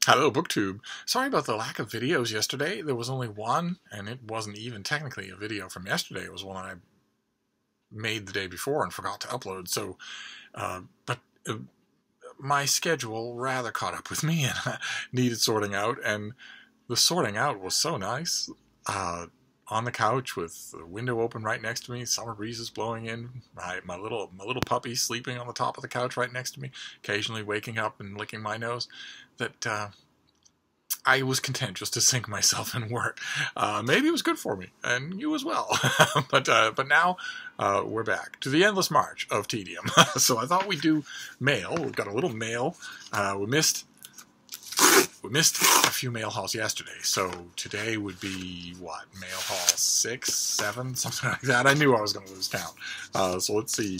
Hello, BookTube. Sorry about the lack of videos yesterday. There was only one, and it wasn't even technically a video from yesterday. It was one I made the day before and forgot to upload. So, but my schedule rather caught up with me and needed sorting out, and the sorting out was so nice. On the couch with the window open right next to me, summer breezes blowing in, my little puppy sleeping on the top of the couch right next to me, occasionally waking up and licking my nose, that I was content just to sink myself in work. Maybe it was good for me, and you as well. but now we're back to the endless march of tedium. So I thought we'd do mail. We've got a little mail. We missed a few mail hauls yesterday, so today would be, what, mail haul 6, 7, something like that. I knew I was going to lose count. So let's see.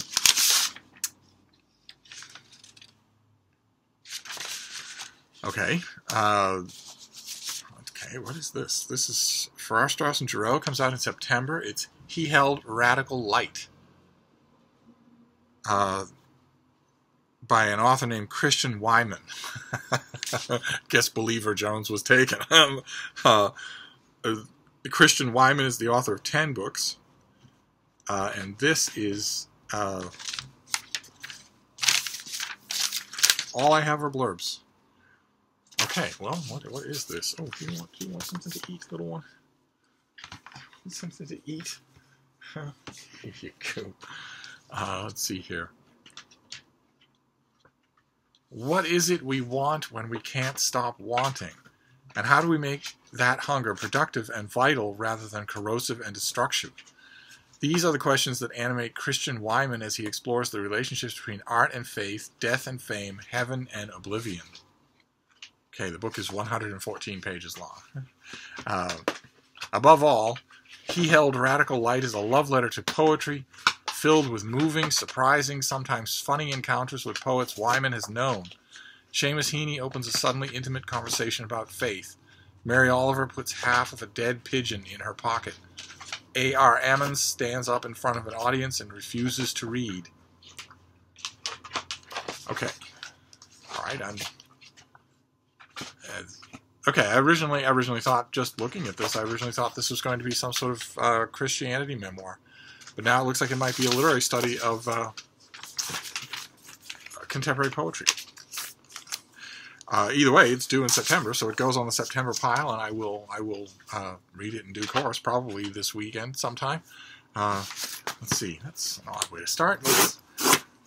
Okay. Okay, what is this? This is Farrar, Straus and Giroux. Comes out in September. It's He Held Radical Light. By an author named Christian Wiman. Guess Believer Jones was taken. Christian Wiman is the author of 10 books. And this is... all I have are blurbs. Okay, well, what is this? Oh, do you want something to eat, little one? Something to eat? Here you go. Let's see here. What is it we want when we can't stop wanting? And how do we make that hunger productive and vital rather than corrosive and destructive? These are the questions that animate Christian Wiman as he explores the relationships between art and faith, death and fame, heaven and oblivion. Okay, the book is 114 pages long. Above all, He Held Radical Light is a love letter to poetry, filled with moving, surprising, sometimes funny encounters with poets Wiman has known. Seamus Heaney opens a suddenly intimate conversation about faith. Mary Oliver puts half of a dead pigeon in her pocket. A.R. Ammons stands up in front of an audience and refuses to read. Okay. All right, okay, I originally thought, just looking at this, I originally thought this was going to be some sort of Christianity memoir. But now it looks like it might be a literary study of contemporary poetry. Either way, it's due in September, so it goes on the September pile, and I will read it in due course, probably this weekend sometime. Let's see, that's an odd way to start.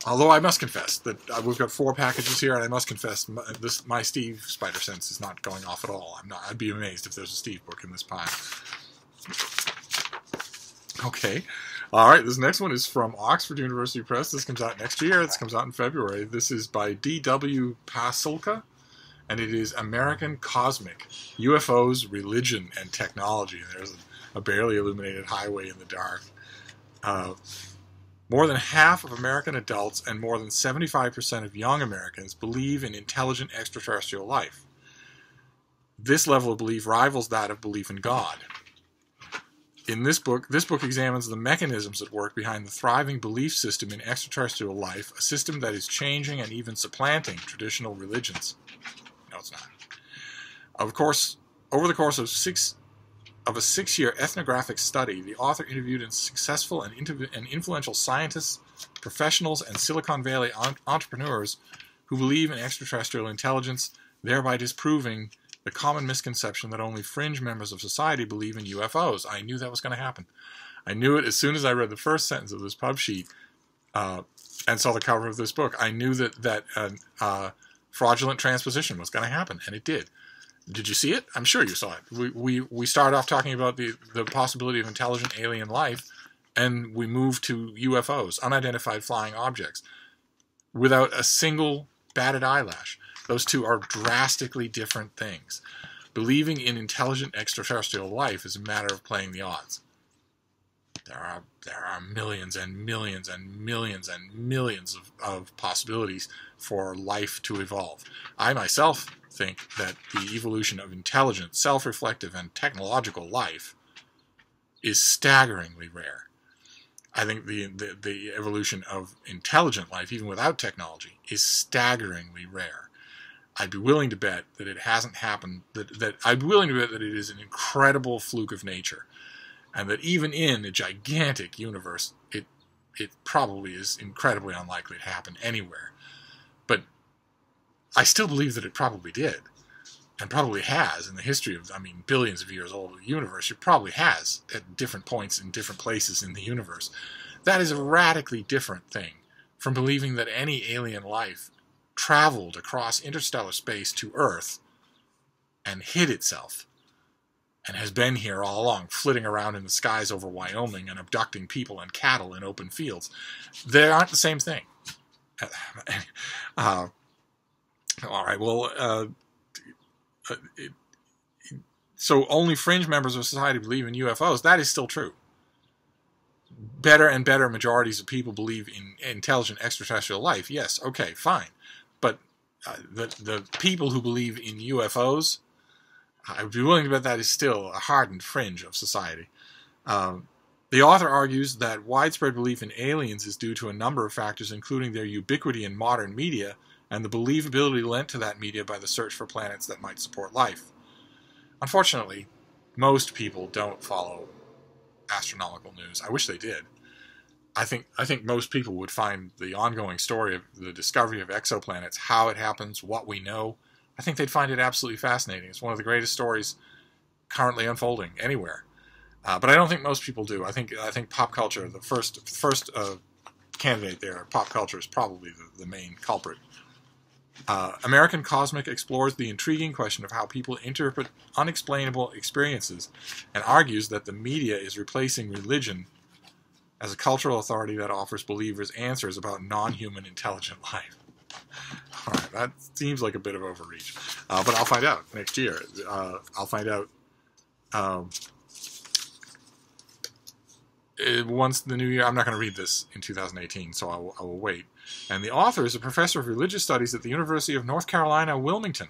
Although I must confess that we've got 4 packages here, and I must confess my Steve Spider Sense is not going off at all. I'd be amazed if there's a Steve book in this pile. Okay. All right, this next one is from Oxford University Press. This comes out next year. This comes out in February. This is by D.W. Pasulka, and it is American Cosmic, UFOs, Religion, and Technology. There's a barely illuminated highway in the dark. More than half of American adults and more than 75% of young Americans believe in intelligent extraterrestrial life. This level of belief rivals that of belief in God. In this book examines the mechanisms at work behind the thriving belief system in extraterrestrial life, a system that is changing and even supplanting traditional religions. No, it's not. Of course, over the course of a 6-year ethnographic study, the author interviewed successful and influential scientists, professionals, and Silicon Valley entrepreneurs who believe in extraterrestrial intelligence, thereby disproving the common misconception that only fringe members of society believe in UFOs. I knew that was going to happen. I knew it as soon as I read the first sentence of this pub sheet and saw the cover of this book. I knew that fraudulent transposition was going to happen, and it did. Did you see it? I'm sure you saw it. We started off talking about the possibility of intelligent alien life, and we moved to UFOs, unidentified flying objects, without a single batted eyelash. Those two are drastically different things. Believing in intelligent extraterrestrial life is a matter of playing the odds. There are millions and millions and millions and millions of possibilities for life to evolve. I myself think that the evolution of intelligent, self-reflective, and technological life is staggeringly rare. I think the evolution of intelligent life, even without technology, is staggeringly rare. I'd be willing to bet that it hasn't happened, that I'd be willing to bet that it is an incredible fluke of nature, and that even in a gigantic universe, it probably is incredibly unlikely to happen anywhere. But I still believe that it probably did, and probably has in the history of, I mean, billions of years old universe. It probably has at different points in different places in the universe. That is a radically different thing from believing that any alien life traveled across interstellar space to Earth and hid itself and has been here all along, flitting around in the skies over Wyoming and abducting people and cattle in open fields. They aren't the same thing. All right, well, so only fringe members of society believe in UFOs. That is still true. Better and better majorities of people believe in intelligent extraterrestrial life. Yes, okay, fine. But the people who believe in UFOs, I would be willing to bet that is still a hardened fringe of society. The author argues that widespread belief in aliens is due to a number of factors, including their ubiquity in modern media and the believability lent to that media by the search for planets that might support life. Unfortunately, most people don't follow astronomical news. I wish they did. I think most people would find the ongoing story of the discovery of exoplanets, how it happens, what we know, I think they'd find it absolutely fascinating. It's one of the greatest stories currently unfolding anywhere. But I don't think most people do. I think pop culture, the first candidate there, pop culture is probably the main culprit. American Cosmic explores the intriguing question of how people interpret unexplainable experiences and argues that the media is replacing religion as a cultural authority that offers believers answers about non-human intelligent life. All right, that seems like a bit of overreach, but I'll find out next year. I'll find out once the new year. I'm not going to read this in 2018, so I will wait. And the author is a professor of religious studies at the University of North Carolina, Wilmington,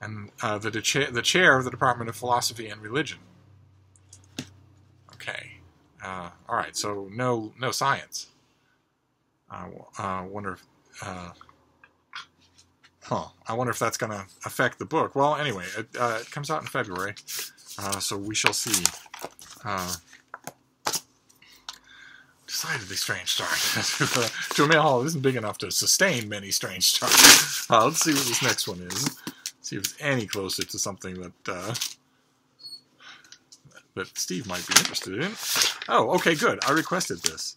and the chair of the Department of Philosophy and Religion. Okay. All right, so no science. I wonder if... I wonder if that's going to affect the book. Well, anyway, it comes out in February, so we shall see. Decidedly strange start. Jamil Hall isn't big enough to sustain many strange starts. Let's see what this next one is. See if it's any closer to something that that Steve might be interested in. Oh, okay, good. I requested this.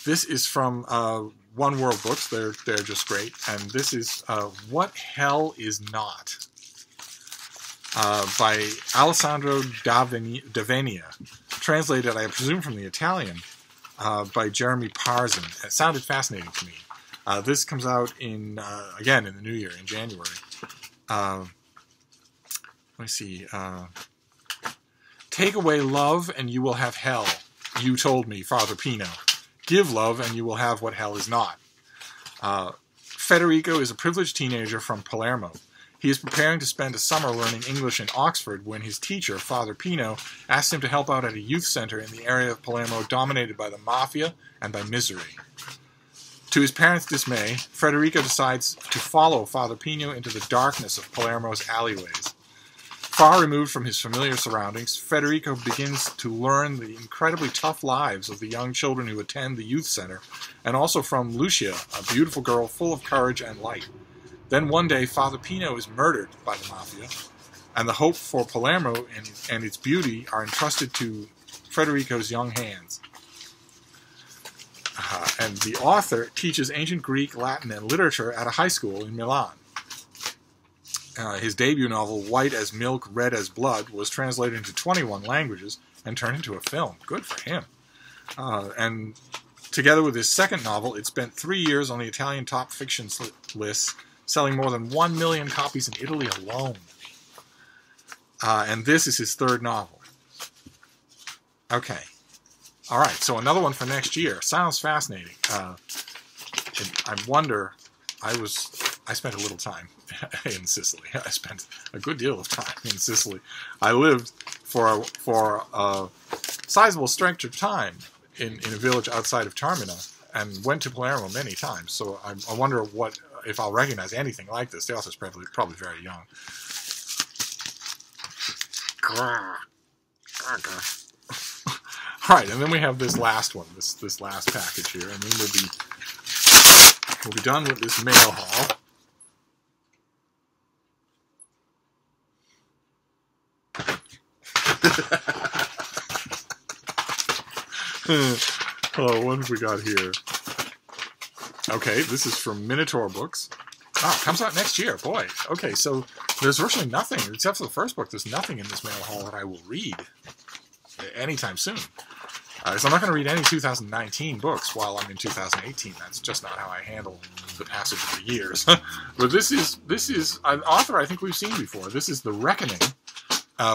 This is from One World Books. They're just great. And this is What Hell Is Not by Alessandro D'Avenia. Translated, I presume, from the Italian by Jeremy Parzan. It sounded fascinating to me. This comes out again in the new year, in January. Let me see. Take away love and you will have hell. You told me, Father Pino. Give love and you will have what hell is not. Federico is a privileged teenager from Palermo. He is preparing to spend a summer learning English in Oxford when his teacher, Father Pino, asks him to help out at a youth center in the area of Palermo dominated by the mafia and by misery. To his parents' dismay, Federico decides to follow Father Pino into the darkness of Palermo's alleyways. Far removed from his familiar surroundings, Federico begins to learn the incredibly tough lives of the young children who attend the youth center, and also from Lucia, a beautiful girl full of courage and light. Then one day, Father Pino is murdered by the mafia, and the hope for Palermo and its beauty are entrusted to Federico's young hands. And the author teaches ancient Greek, Latin, and literature at a high school in Milan. His debut novel, White as Milk, Red as Blood, was translated into 21 languages and turned into a film. Good for him. And together with his second novel, it spent 3 years on the Italian top fiction lists, selling more than 1 million copies in Italy alone. And this is his third novel. Okay. All right, so another one for next year. Sounds fascinating. I wonder, I spent a little time in Sicily. I spent a good deal of time in Sicily. I lived for a sizable stretch of time in a village outside of Taormina and went to Palermo many times. So I wonder what if I'll recognize anything like this. The author's probably very young. All right, and then we have this last one, this last package here, and then we'll be done with this mail haul. Oh, what have we got here? Okay, this is from Minotaur Books. Oh, it comes out next year. Boy. Okay, so there's virtually nothing, except for the first book, there's nothing in this mail haul that I will read anytime soon. So I'm not going to read any 2019 books while I'm in 2018. That's just not how I handle the passage of the years. But this is an author I think we've seen before. This is The Reckoning,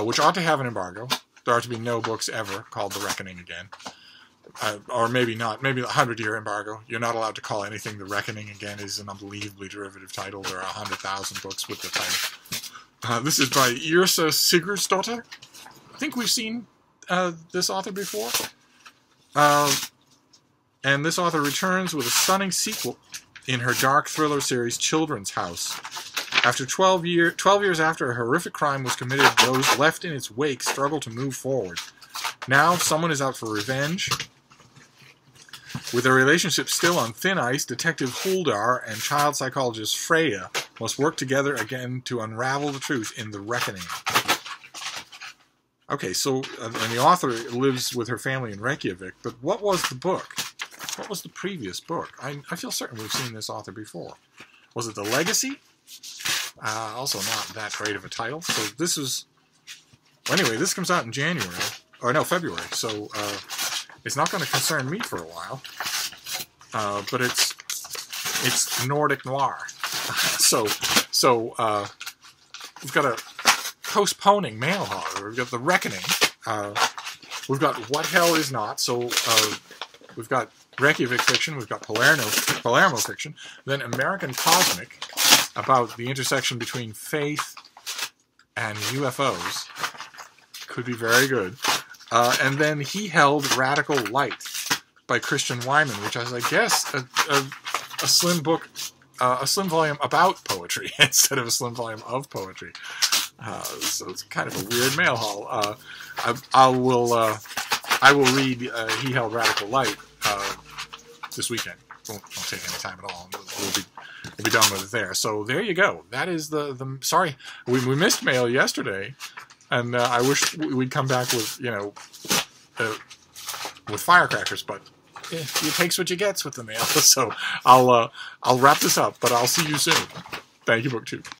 which ought to have an embargo. There are to be no books ever called The Reckoning again. Or maybe not. Maybe a 100-year embargo. You're not allowed to call anything The Reckoning again. Is an unbelievably derivative title. There are 100,000 books with the title. This is by Yrsa Sigurðsdóttir. I think we've seen this author before. And this author returns with a stunning sequel in her dark thriller series Children's House. After 12 years after a horrific crime was committed, those left in its wake struggle to move forward. Now, someone is out for revenge. With their relationship still on thin ice, Detective Huldar and child psychologist Freya must work together again to unravel the truth in The Reckoning. Okay, so, and the author lives with her family in Reykjavik, but what was the book? What was the previous book? I feel certain we've seen this author before. Was it The Legacy? Also not that great of a title. So this is... Well, anyway, this comes out in January. Or no, February. So it's not going to concern me for a while. But it's Nordic noir. So we've got a postponing mail horror. We've got The Reckoning. We've got What Hell Is Not. So we've got Reykjavik fiction. We've got Palermo fiction. Then American Cosmic, about the intersection between faith and UFOs. Could be very good. And then He Held Radical Light by Christian Wyman, which is, I guess, a slim book, a slim volume about poetry instead of a slim volume of poetry. So it's kind of a weird mail haul. I will read He Held Radical Light this weekend. Won't take any time at all. We'll be done with it there. So there you go. That is the sorry, we missed mail yesterday, and I wish we'd come back with with firecrackers, but it takes what you gets with the mail. So I'll wrap this up, but I'll see you soon. Thank you, BookTube.